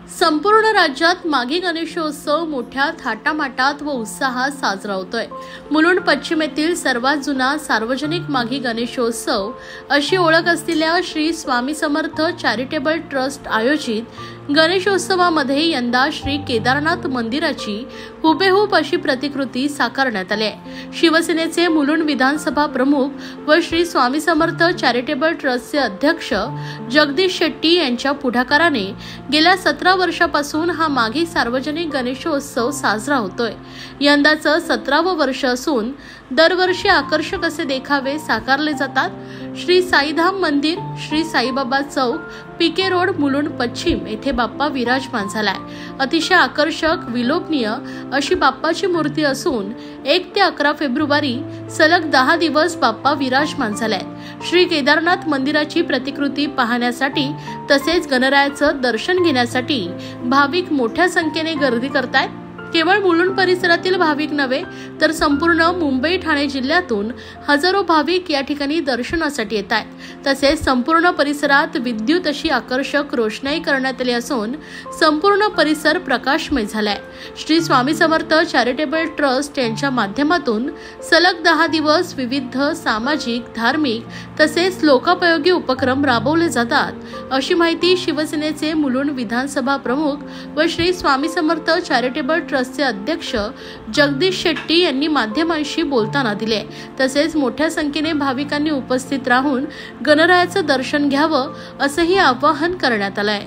संपूर्ण राज्यात माघी गणेशोत्सव मोठ्या थाटामाटात व उत्साहात साजरा होतोय। मुलुंड पश्चिमेतील सर्वात जुना सार्वजनिक माघी गणेशोत्सव अशी ओळख असलेल्या श्री स्वामी समर्थ चॅरिटेबल ट्रस्ट आयोजित गणेशोत्सवामध्ये यंदा श्री केदारनाथ मंदिराची हुबेहूब अशी प्रतिकृती साकारण्यात आली आहे। शिवसेनेचे मुलुंड विधानसभा प्रमुख व श्री स्वामी समर्थ चॅरिटेबल ट्रस्टचे अध्यक्ष जगदीश शेट्टी यांच्या पुढाकाराने गेल्या 17 वर्षापासून हा माघी सार्वजनिक गणेशोत्सव साजरा होतोय। यंदाचं 17वं वर्ष असून दरवर्षी आकर्षक असे देखावे साकारले जातात। श्री साईधाम मंदिर, श्री साईबाबा चौक, पीके रोड, मुलुंड पश्चिम येथे बाप्पा विराजमान झालाय। अतिशय आकर्षक, विलोभनीय अशी बाप्पाची मूर्ती असून 1 ते 11 फेब्रुवारी सलग 10 दिवस बाप्पा विराजमान झालाय। श्री केदारनाथ मंदिराची प्रतिकृती पाहण्यासाठी तसेच गणरायाचं दर्शन घेण्यासाठी भाविक मोठ्या संख्येने गर्दी करतायत। केवळ मुलुंड परिसरातील भाविक नव्हे तर संपूर्ण मुंबई ठाणे जिल्ह्यातून हजारो भाविक या ठिकाणी दर्शनासाठी येत आहेत। तसेच संपूर्ण परिसरात विद्युत अशी आकर्षक रोषणाई करण्यात आली असून संपूर्ण परिसर प्रकाशमय झालाय। श्री स्वामी समर्थ चॅरिटेबल ट्रस्ट यांच्या माध्यमातून सलग 10 दिवस विविध सामाजिक, धार्मिक तसेच लोकोपयोगी उपक्रम राबवले जातात अशी माहिती शिवसेनेचे मुलुंड विधानसभा प्रमुख व श्री स्वामी समर्थ चॅरिटेबल ट्रस्टचे अध्यक्ष जगदीश शेट्टी यांनी माध्यमांशी बोलताना दिले। तसेच मोठ्या संख्येने भाविकांनी उपस्थित राहून गणरायाचं दर्शन घ्यावं असंही आवाहन करण्यात आलंय।